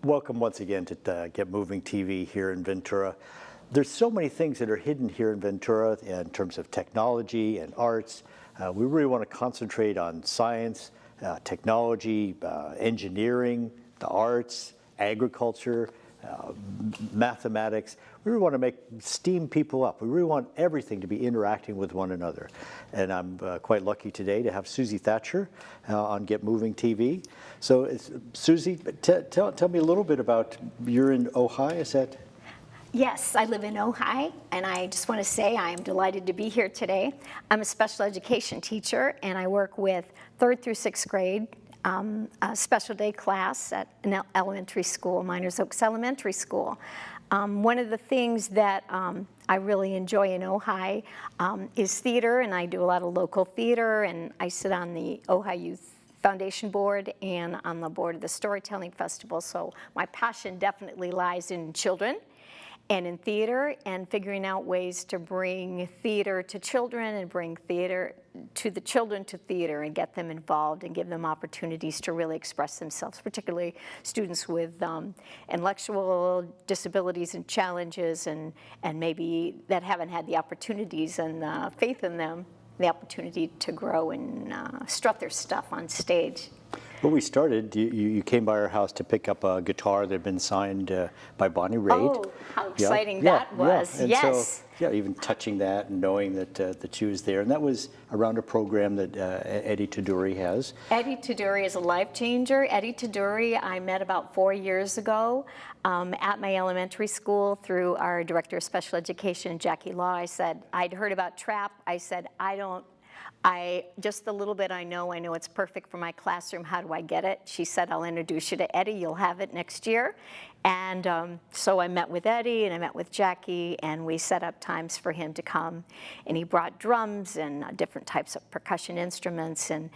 Welcome once again to Get Moving TV here in Ventura. There's so many things that are hidden here in Ventura in terms of technology and arts. We really want to concentrate on science, technology, engineering, the arts, agriculture, mathematics. We really want to steam people up. We really want everything to be interacting with one another. And I'm quite lucky today to have Suzy Thatcher on Get Moving TV. So Suzy, tell me a little bit about, you're in Ojai, is that? Yes, I live in Ojai, and I just want to say I am delighted to be here today. I'm a special education teacher, and I work with 3rd through 6th grade, a special day class at an elementary school, Miners Oaks Elementary School. One of the things that I really enjoy in Ojai is theater, and I do a lot of local theater, and I sit on the Ojai Youth Foundation board and on the board of the Storytelling Festival, so my passion definitely lies in children and in theater, and figuring out ways to bring theater to children and bring theater to the children to theater and get them involved and give them opportunities to really express themselves, particularly students with intellectual disabilities and challenges and maybe that haven't had the opportunities and faith in them, the opportunity to grow and strut their stuff on stage. When we started, you came by our house to pick up a guitar that had been signed by Bonnie Raitt. Oh, how exciting that was, And yes. So, even touching that and knowing that she was there. And that was around a program that Eddie Taduri has. Eddie Taduri is a life changer. Eddie Taduri I met about 4 years ago at my elementary school through our Director of Special Education, Jackie Law. I said, I'd heard about TRAP. I said, just the little bit I know it's perfect for my classroom. How do I get it? She said, I'll introduce you to Eddie. You'll have it next year. And so I met with Eddie and I met with Jackie, and we set up times for him to come. And he brought drums and different types of percussion instruments and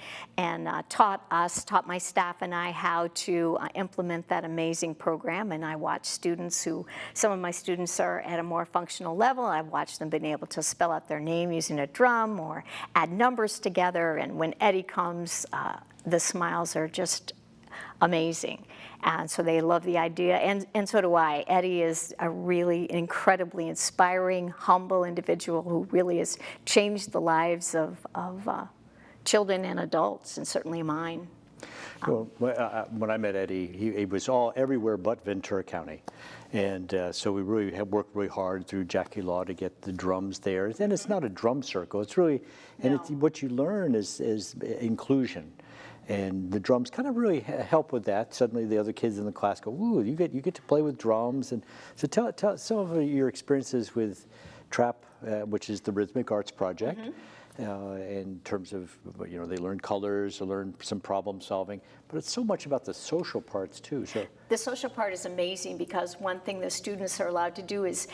taught my staff and I how to implement that amazing program. And I watched students some of my students are at a more functional level. I've watched them being able to spell out their name using a drum or add numbers together. And when Eddie comes, the smiles are just amazing. And so they love the idea, and so do I. Eddie is a really incredibly inspiring, humble individual who really has changed the lives of children and adults, and certainly mine. Well, when I met Eddie, he was everywhere but Ventura County. And so we really have worked really hard through Jackie Law to get the drums there. And it's not a drum circle, it's really, and what you learn is inclusion. And the drums kind of really help with that. Suddenly the other kids in the class go, ooh, you get to play with drums. And so tell some of your experiences with TRAP, which is the Rhythmic Arts Project. In terms of, they learn colors, they learn some problem solving, but it's so much about the social parts too. So the social part is amazing because one thing the students are allowed to do is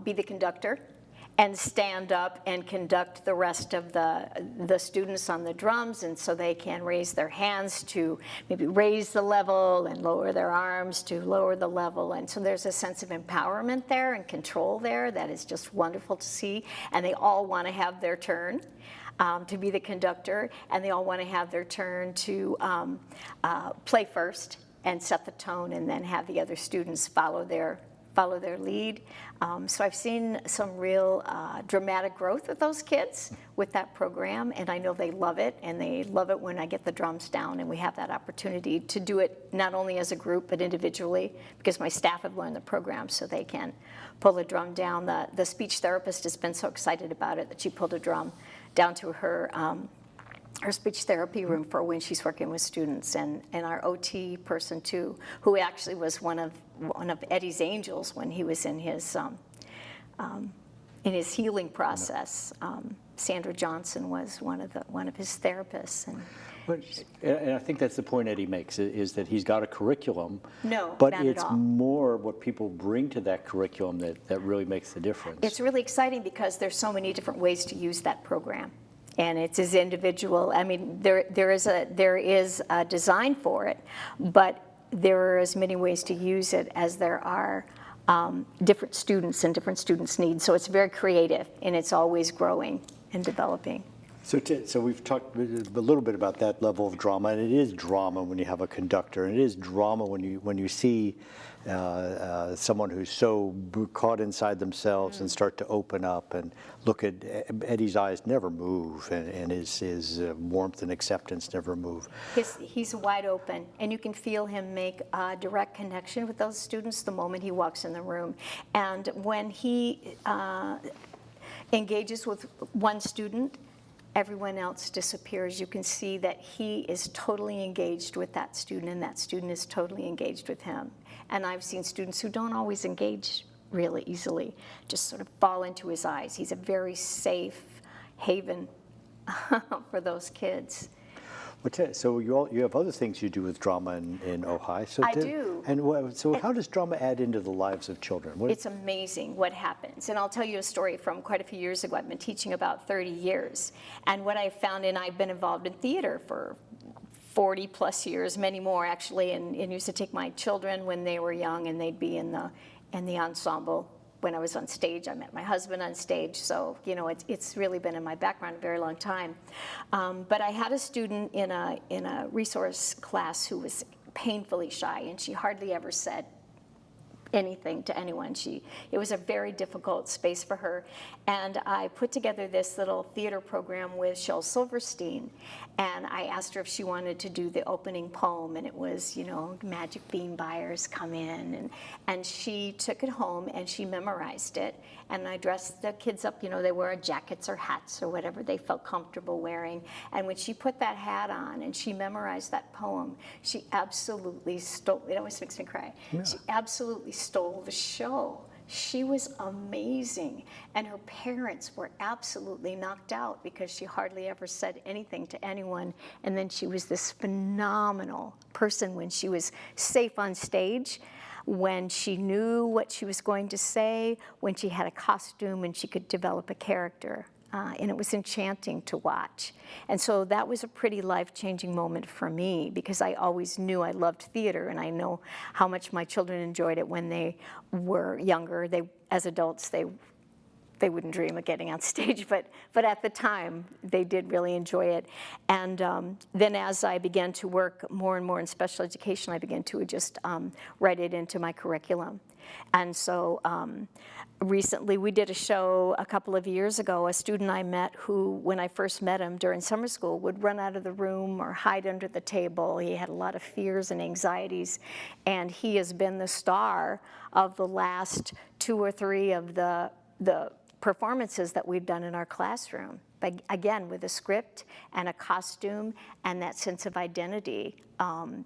be the conductor and stand up and conduct the rest of the students on the drums, and so they can raise their hands to maybe raise the level and lower their arms to lower the level. And so there's a sense of empowerment there and control there that is just wonderful to see. And they all want to have their turn to be the conductor, and they all want to have their turn to play first and set the tone, and then have the other students follow their lead. So I've seen some real dramatic growth with those kids with that program, and I know they love it, and they love it when I get the drums down and we have that opportunity to do it not only as a group but individually, because my staff have learned the program so they can pull the drum down. The speech therapist has been so excited about it that she pulled a drum down to her speech therapy room for when she's working with students, and our OT person too, who actually was one of Eddie's angels when he was in his healing process. Sandra Johnson was one of his therapists. And I think that's the point Eddie makes, is that he's got a curriculum, no, but it's more what people bring to that curriculum that really makes the difference. It's really exciting because there's so many different ways to use that program. And it's as individual. I mean, there is a design for it, but there are as many ways to use it as there are different students and different students' needs. So it's very creative, and it's always growing and developing. So we've talked a little bit about that level of drama, and it is drama when you have a conductor, and it is drama when you see someone who's so caught inside themselves and start to open up and look at Eddie's eyes never move, and his warmth and acceptance never move. He's wide open, and you can feel him make a direct connection with those students the moment he walks in the room. And when he engages with one student, everyone else disappears. You can see that he is totally engaged with that student, and that student is totally engaged with him. And I've seen students who don't always engage really easily just sort of fall into his eyes. He's a very safe haven for those kids. So you have other things you do with drama in Ojai. So I do. And so how does drama add into the lives of children? It's amazing what happens. And I'll tell you a story from quite a few years ago. I've been teaching about 30 years. And what I found, and I've been involved in theater for 40 plus years, many more actually, and used to take my children when they were young, and they'd be in the ensemble. When I was on stage, I met my husband on stage, so it's really been in my background a very long time. But I had a student in a resource class who was painfully shy, and she hardly ever said anything to anyone. It was a very difficult space for her, and I put together this little theater program with Shel Silverstein, and I asked her if she wanted to do the opening poem, and it was, magic bean buyers come in, and she took it home and she memorized it, and I dressed the kids up, they wear jackets or hats or whatever they felt comfortable wearing, and when she put that hat on and she memorized that poem, she absolutely stole, it always makes me cry, she absolutely stole the show. She was amazing, and her parents were absolutely knocked out because she hardly ever said anything to anyone, and then she was this phenomenal person when she was safe on stage, when she knew what she was going to say, when she had a costume and she could develop a character. And it was enchanting to watch. And so that was a pretty life-changing moment for me, because I always knew I loved theater, and I know how much my children enjoyed it when they were younger. As adults, they wouldn't dream of getting on stage, but at the time, they did really enjoy it. And then as I began to work more and more in special education, I began to just write it into my curriculum. And so recently we did a show a couple of years ago, a student I met who, when I first met him during summer school, would run out of the room or hide under the table. He had a lot of fears and anxieties, and he has been the star of the last 2 or 3 of the performances that we've done in our classroom. But again, with a script and a costume and that sense of identity,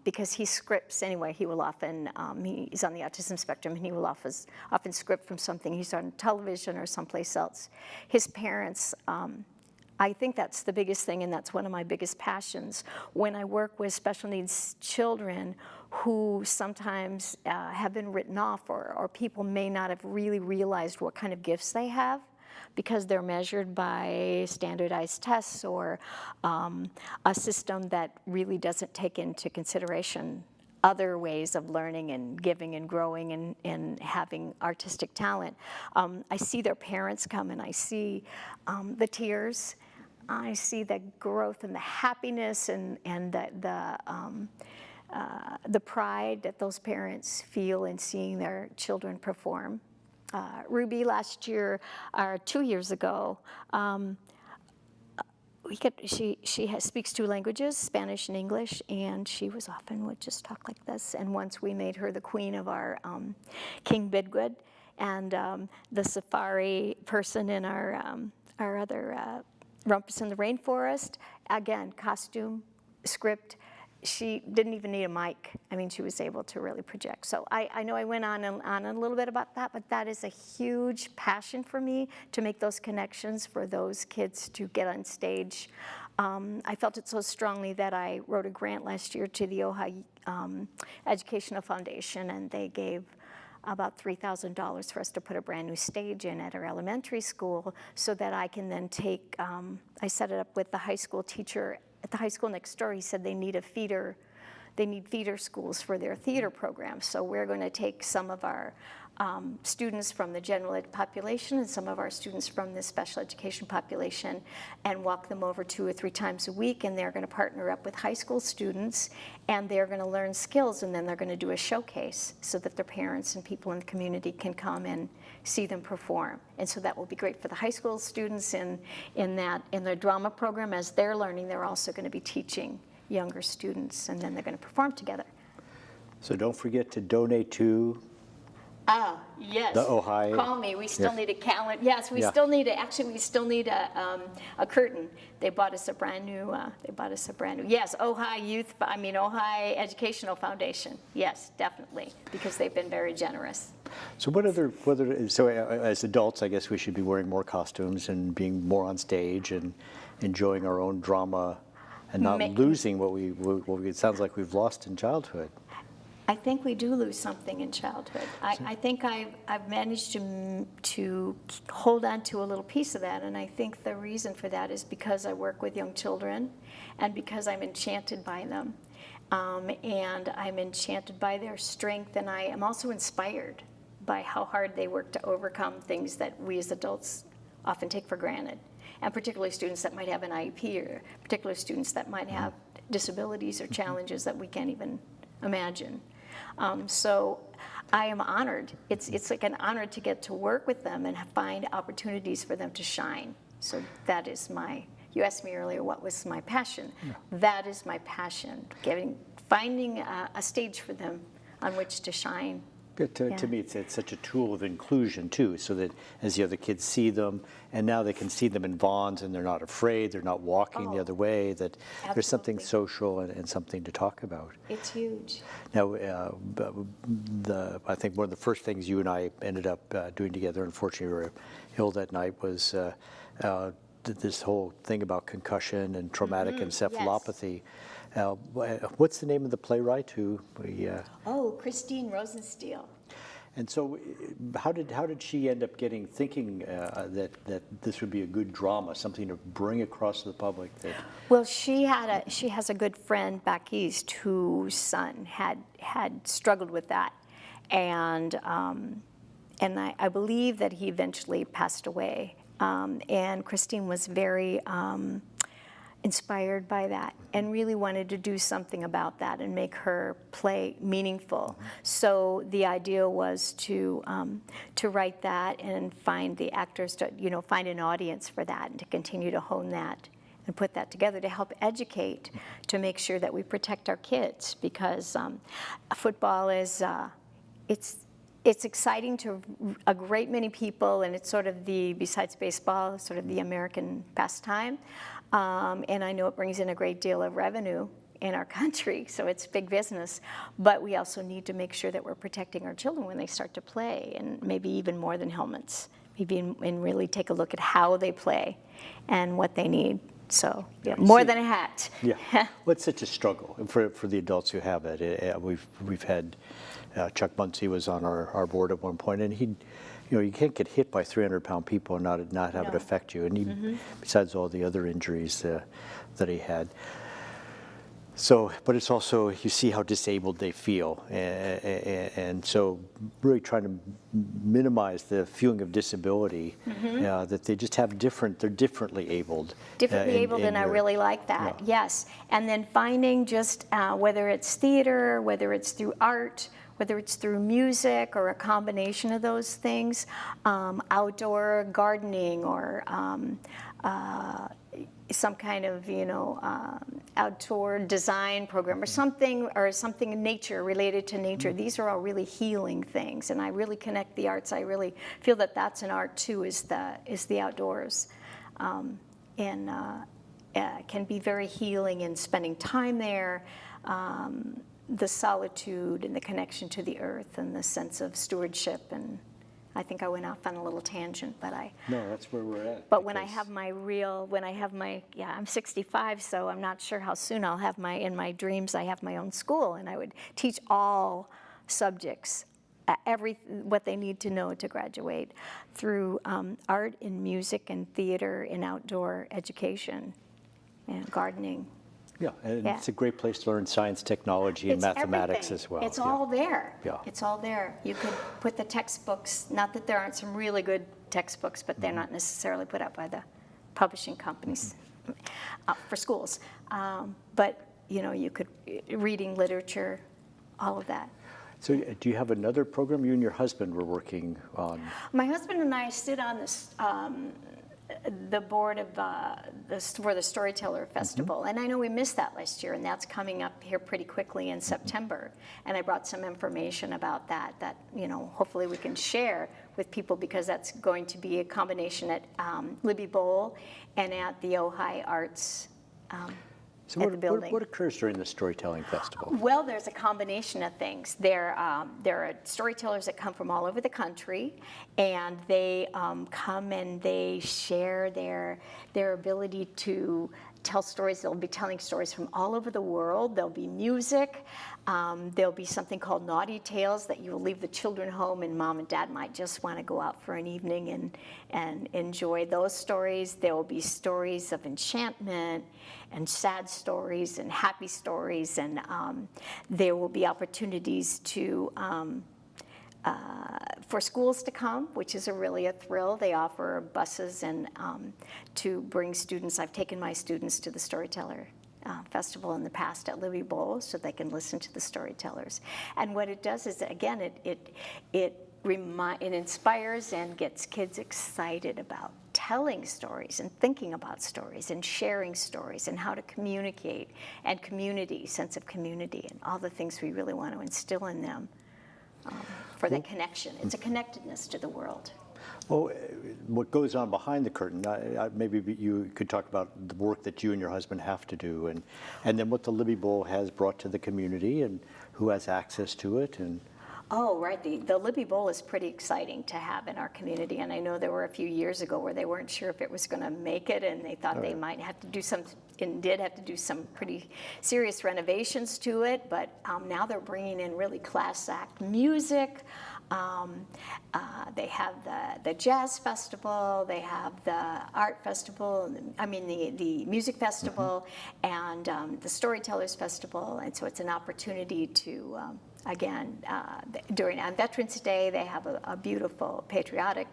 because he scripts anyway. He will often, he's on the autism spectrum, and he will often script from something he's on television or someplace else. His parents, I think that's the biggest thing, and that's one of my biggest passions. When I work with special needs children who sometimes have been written off, or people may not have really realized what kind of gifts they have, because they're measured by standardized tests or a system that really doesn't take into consideration other ways of learning and giving and growing and having artistic talent. I see their parents come, and I see the tears. I see the growth and the happiness and the pride that those parents feel in seeing their children perform. Ruby last year, or 2 years ago, she speaks 2 languages, Spanish and English, and she would just talk like this. And once we made her the queen of our King Bidgood, and the safari person in our other Rumpus in the Rainforest, again, costume, script. She didn't even need a mic. I mean, she was able to really project. So I know I went on a little bit about that, but that is a huge passion for me, to make those connections for those kids to get on stage. I felt it so strongly that I wrote a grant last year to the Ojai Educational Foundation, and they gave about $3,000 for us to put a brand new stage in at our elementary school, so that I can then take, I set it up with the high school teacher at the high school next door. He said they need feeder schools for their theater program. So we're going to take some of our students from the general ed population and some of our students from the special education population, and walk them over 2 or 3 times a week, and they're going to partner up with high school students, and they're going to learn skills, and then they're going to do a showcase so that their parents and people in the community can come and see them perform. And so that will be great for the high school students in their drama program. As they're learning, they're also going to be teaching younger students, and then they're going to perform together. So don't forget to donate to Ah, yes. the Ojai. Call me. We still need a calendar. Yes, we Yeah. still need we still need a curtain. They bought us a brand new. Yes, Ojai Educational Foundation. Yes, definitely, because they've been very generous. So as adults, I guess we should be wearing more costumes and being more on stage and enjoying our own drama and not losing what it sounds like we've lost in childhood. I think we do lose something in childhood. I think I've managed to hold on to a little piece of that, and I think the reason for that is because I work with young children, and because I'm enchanted by them, and I'm enchanted by their strength, and I am also inspired by how hard they work to overcome things that we as adults often take for granted, and particularly students that might have an IEP, or particular students that might have disabilities or challenges that we can't even imagine. So I am honored. It's like an honor to get to work with them and find opportunities for them to shine. So that is you asked me earlier what was my passion. Yeah. That is my passion, finding a stage for them on which to shine. To me, it's such a tool of inclusion, too, so that as the other kids see them, and now they can see them in bonds, and they're not afraid, they're not walking the other way, that absolutely. There's something social and something to talk about. It's huge. Now, I think one of the first things you and I ended up doing together, unfortunately we were ill that night, was this whole thing about concussion and traumatic encephalopathy. Yes. What's the name of the playwright who we? Christine Rosenstiel. And so, how did she end up thinking that this would be a good drama, something to bring across to the public? Well, she has a good friend back east whose son had struggled with that, and I believe that he eventually passed away. And Christine was very inspired by that and really wanted to do something about that and make her play meaningful. Mm-hmm. So the idea was to write that and find the actors, find an audience for that and to continue to hone that and put that together to help educate, to make sure that we protect our kids, because football is, it's exciting to a great many people, and it's sort of besides baseball, sort of the American pastime. And I know it brings in a great deal of revenue in our country, so it's big business. But we also need to make sure that we're protecting our children when they start to play, and maybe even more than helmets, and really take a look at how they play and what they need. So more than a hat. Yeah, well, it's such a struggle for the adults who have it. We've had Chuck Muncie was on our board at one point, and you can't get hit by 300-pound people and not have it affect you. And besides all the other injuries that he had. So, but it's also, you see how disabled they feel, and so really trying to minimize the feeling of disability, that they just have they're differently abled. And I really like that, yes. And then finding just whether it's theater, whether it's through art, whether it's through music or a combination of those things, outdoor gardening or some kind of outdoor design program or something in nature, related to nature. These are all really healing things, and I really connect the arts. I really feel that that's an art too, is the outdoors, and can be very healing in spending time there. The solitude and the connection to the earth and the sense of stewardship. And I think I went off on a little tangent, but No, that's where we're at. But when I have I'm 65, so I'm not sure how soon I'll have in my dreams, I have my own school, and I would teach all subjects, what they need to know to graduate through art and music and theater and outdoor education and gardening. Yeah, and Yeah. it's a great place to learn science, technology, and It's mathematics everything. as well. It's yeah. all there. Yeah. It's all there. You could put the textbooks, not that there aren't some really good textbooks, but they're not necessarily put out by the publishing companies for schools. But, you know, you could, reading literature, all of that. So do you have another program you and your husband were working on? My husband and I sit on this, the board of for the Storyteller Festival, and I know we missed that last year, and that's coming up here pretty quickly in September. And I brought some information about that, you know, hopefully we can share with people, because that's going to be a combination at LIBBEY Bowl and at the Ojai Arts. So At the building. what occurs during the Storytelling Festival? Well, there's a combination of things. There are storytellers that come from all over the country, and they come and they share their ability to tell stories. They'll be telling stories from all over the world. There'll be music. There'll be something called Naughty Tales that you will leave the children home, and mom and dad might just want to go out for an evening and enjoy those stories. There will be stories of enchantment and sad stories and happy stories, and there will be opportunities to for schools to come, which is really a thrill. They offer buses and to bring students. I've taken my students to the Storyteller Festival in the past at LIBBEY Bowl, so they can listen to the storytellers. And what it does is, again, it inspires and gets kids excited about telling stories and thinking about stories and sharing stories and how to communicate, and community, sense of community, and all the things we really want to instill in them for the connection. It's a connectedness to the world. Well, what goes on behind the curtain, maybe you could talk about the work that you and your husband have to do, and then what the LIBBEY Bowl has brought to the community, and who has access to it. And Oh, right. The LIBBEY Bowl is pretty exciting to have in our community, and I know there were a few years ago where they weren't sure if it was going to make it, and they thought they might have to do some, and did have to do some pretty serious renovations to it, but now they're bringing in really class act music. They have the Jazz Festival, they have the Art Festival, I mean the Music Festival, and the Storytellers Festival, and so it's an opportunity to again, on Veterans Day, they have a beautiful patriotic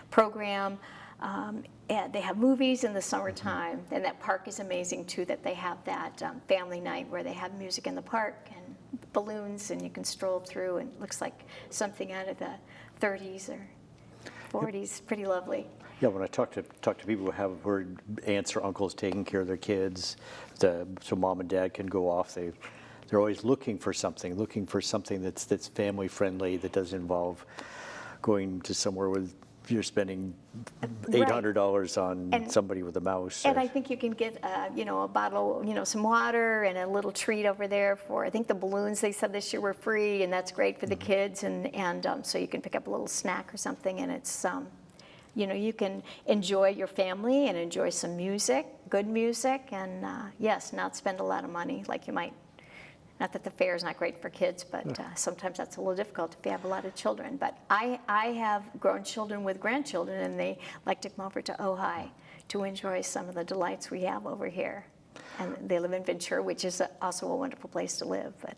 program. And they have movies in the summertime, and that park is amazing too, that they have that family night where they have music in the park and balloons, and you can stroll through, and it looks like something out of the 30s or 40s. Pretty lovely. yeah, when I talk to people who have heard aunts or uncles taking care of their kids, so mom and dad can go off, they're always looking for something that's family friendly, that doesn't involve going to somewhere where you're spending $800 on somebody with a mouse. And I think you can get, a bottle, some water and a little treat over there for, I think the balloons they said this year were free, and that's great for the kids, and so you can pick up a little snack or something, and it's, you can enjoy your family and enjoy some music, good music, and yes, not spend a lot of money like you might. Not that the fair is not great for kids, but sometimes that's a little difficult if you have a lot of children. But I have grown children with grandchildren, and they like to come over to Ojai to enjoy some of the delights we have over here. And they live in Ventura, which is also a wonderful place to live. But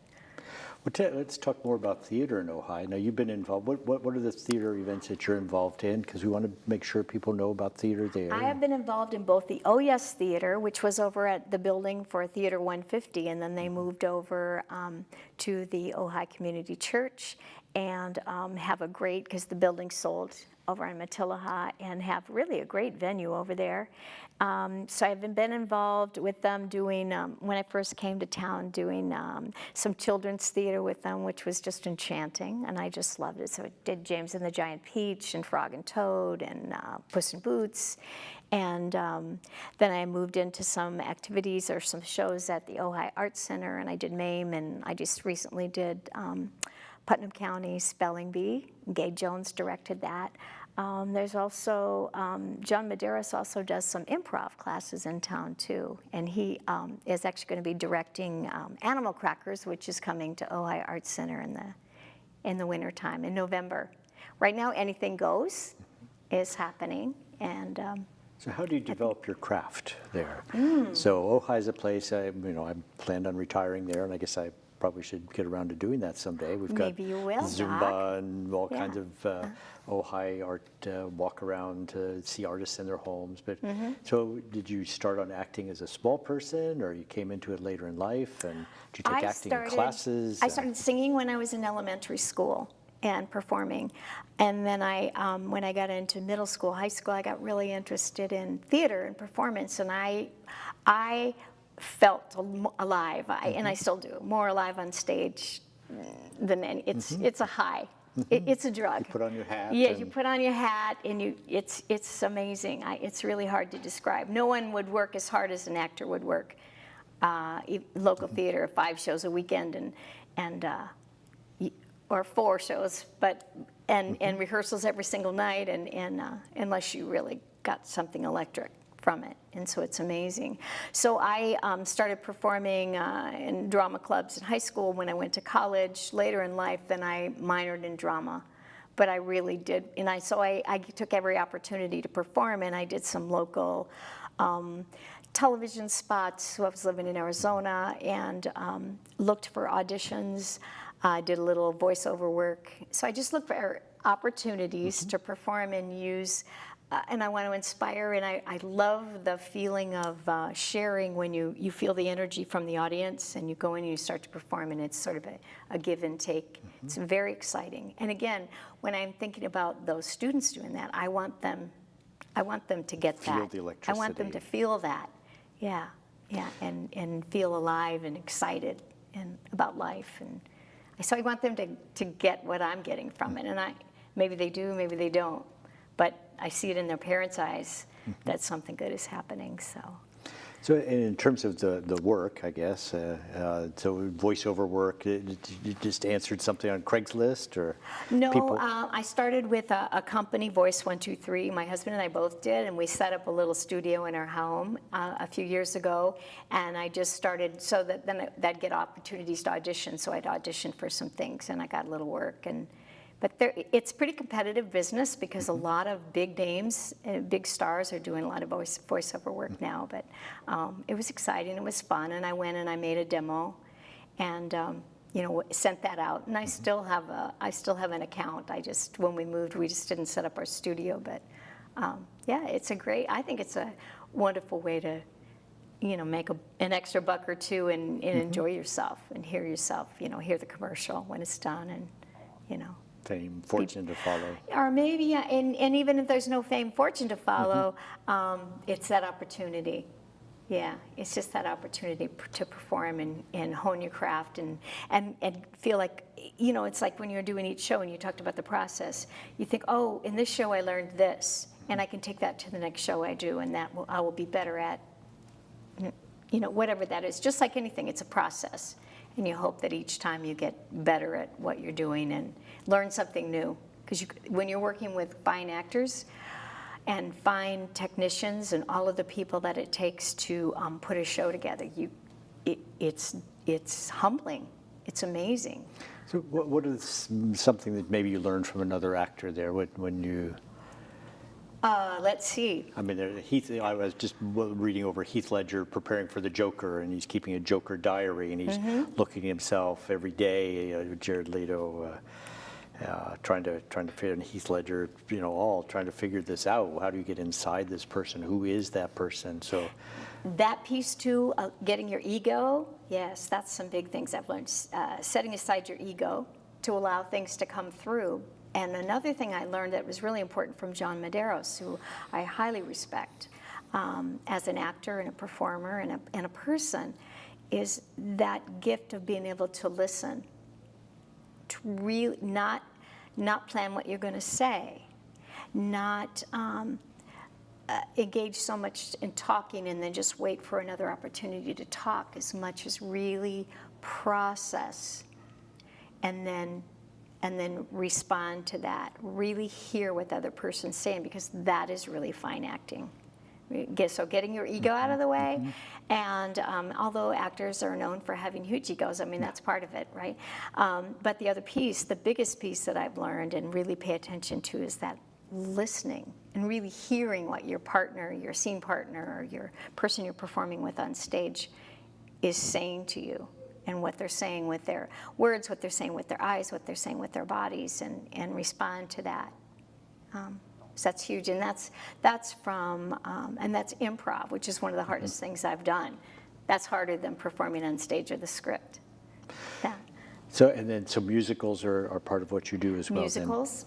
Let's talk more about theater in Ojai. Now, you've been involved. What are the theater events that you're involved in? Because we want to make sure people know about theater there. I have been involved in both the Oh Yes Theater, which was over at the building for Theater 150, and then they moved over to the Ojai Community Church, and have a great, because the building sold over on Matilaha, and have really a great venue over there. So I've been involved with them doing, when I first came to town, doing some children's theater with them, which was just enchanting, and I just loved it. So I did James and the Giant Peach, and Frog and Toad, and Puss in Boots. And then I moved into some activities or some shows at the Ojai Arts Center, and I did MAME, and I just recently did Putnam County Spelling Bee. Gay Jones directed that. There's also, John Medeiros also does some improv classes in town too, and he is actually going to be directing Animal Crackers, which is coming to Ojai Arts Center in the wintertime, in November. Right now, Anything Goes is happening, and So how do you develop your craft there? So Ojai is a place I planned on retiring there, and I guess I probably should get around to doing that someday. We've got Maybe you will, Zumba Doc. and all Yeah. kinds of Ojai art walk around to see artists in their homes. But so did you start on acting as a small person, or you came into it later in life? And did you take acting classes? I started singing when I was in elementary school and performing. And then when I got into middle school, high school, I got really interested in theater and performance. And I felt alive, and I still do, more alive on stage than any. It's a high. It's a drug. You put on your hat. Yeah, you put on your hat, and it's amazing. It's really hard to describe. No one would work as hard as an actor would work. Local theater, 5 shows a weekend, or 4 shows, and rehearsals every single night, and unless you really got something electric from it, and so it's amazing. So I started performing in drama clubs in high school. When I went to college later in life, then I minored in drama. But I really did, and I took every opportunity to perform, and I did some local television spots. I was living in Arizona, and looked for auditions. Did a little voiceover work. So I just looked for opportunities to perform and use. And I want to inspire, and I love the feeling of sharing when you feel the energy from the audience, and you go in and you start to perform, and it's sort of a give and take. It's very exciting. And again, when I'm thinking about those students doing that, I want them to get that. Feel the electricity. I want them to feel that, yeah, and feel alive and excited and about life. And so I want them to get what I'm getting from it. And maybe they do, maybe they don't. But I see it in their parents' eyes that something good is happening. So in terms of the work, I guess, so voiceover work, you just answered something on Craigslist, or no, people? I started with a company, Voice 123. My husband and I both did, and we set up a little studio in our home a few years ago. And I just started so that then I'd get opportunities to audition. So I'd audition for some things, and I got a little work. But it's pretty competitive business because a lot of big names, big stars are doing a lot of voiceover work now. But it was exciting, it was fun, and I went and I made a demo, and sent that out. And I still have an account. When we moved, we just didn't set up our studio. But yeah, I think it's a wonderful way to make an extra buck or two and enjoy yourself and hear yourself. Hear the commercial when it's done, and Fame, fortune to follow. Or maybe, yeah, and even if there's no fame, fortune to follow, it's that opportunity. Yeah, it's just that opportunity to perform and hone your craft and feel like, it's like when you're doing each show and you talked about the process, you think, oh, in this show I learned this, and I can take that to the next show I do, and I will be better at, whatever that is. Just like anything, it's a process. And you hope that each time you get better at what you're doing and learn something new. Because when you're working with fine actors and fine technicians and all of the people that it takes to put a show together, it's humbling. It's amazing. So what is something that maybe you learned from another actor there when you... Let's see. I mean, I was just reading over Heath Ledger preparing for the Joker, and he's keeping a Joker diary, and he's looking at himself every day. Jared Leto trying to fit in Heath Ledger, all trying to figure this out. How do you get inside this person? Who is that person? So that piece too, getting your ego. Yes, that's some big things I've learned. Setting aside your ego to allow things to come through. And another thing I learned that was really important from John Medeiros, who I highly respect as an actor and a performer and a person, is that gift of being able to listen, to really not plan what you're going to say, not engage so much in talking and then just wait for another opportunity to talk, as much as really process and then respond to that. Really hear what the other person's saying, because that is really fine acting. So getting your ego out of the way, and although actors are known for having huge egos, I mean, that's part of it, right? But the other piece, the biggest piece that I've learned and really pay attention to, is that listening and really hearing what your partner, your scene partner, or your person you're performing with on stage is saying to you, and what they're saying with their words, what they're saying with their eyes, what they're saying with their bodies, and respond to that. So that's huge, and that's from, and that's improv, which is one of the hardest things I've done. That's harder than performing on stage or the script. Yeah. So, and then, so musicals are part of what you do as well? Musicals,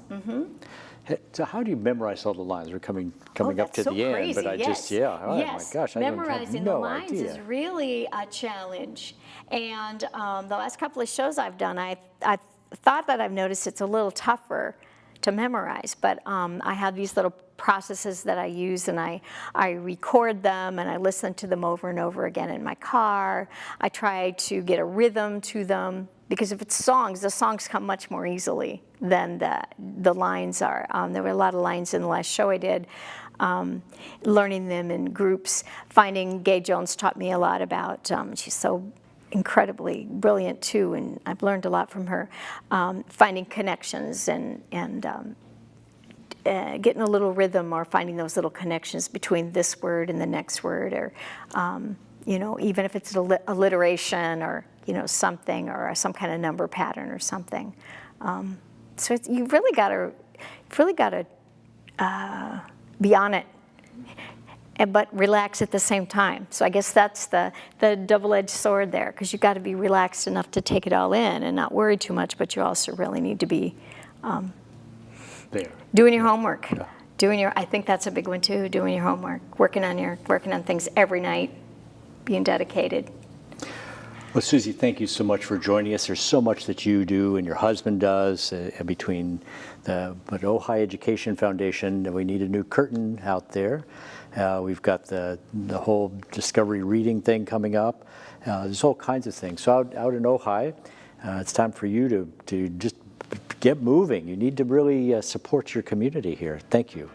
So how do you memorize all the lines? We're coming up that's to so the end, crazy. but I just, yeah, oh my gosh, I don't have Memorizing no the lines idea. is really a challenge. And the last couple of shows I've done, I thought that I've noticed it's a little tougher to memorize, but I have these little processes that I use, and I record them, and I listen to them over and over again in my car. I try to get a rhythm to them, because if it's songs, the songs come much more easily than the lines are. There were a lot of lines in the last show I did, learning them in groups. Finding Gay Jones taught me a lot about, she's so incredibly brilliant too, and I've learned a lot from her, finding connections and getting a little rhythm, or finding those little connections between this word and the next word, or you know, even if it's alliteration, or you know, something, or some kind of number pattern or something. So you've really got to be on it, but relax at the same time. So I guess that's the double-edged sword there, because you've got to be relaxed enough to take it all in and not worry too much, but you also really need to be There. doing your homework. Yeah. I think that's a big one too, doing your homework, working on things every night, being dedicated. Well, Suzy, thank you so much for joining us. There's so much that you do and your husband does between the Ojai Education Foundation. We need a new curtain out there. We've got the whole Discovery Reading thing coming up. There's all kinds of things. So out in Ojai, it's time for you to just get moving. You need to really support your community here. Thank you.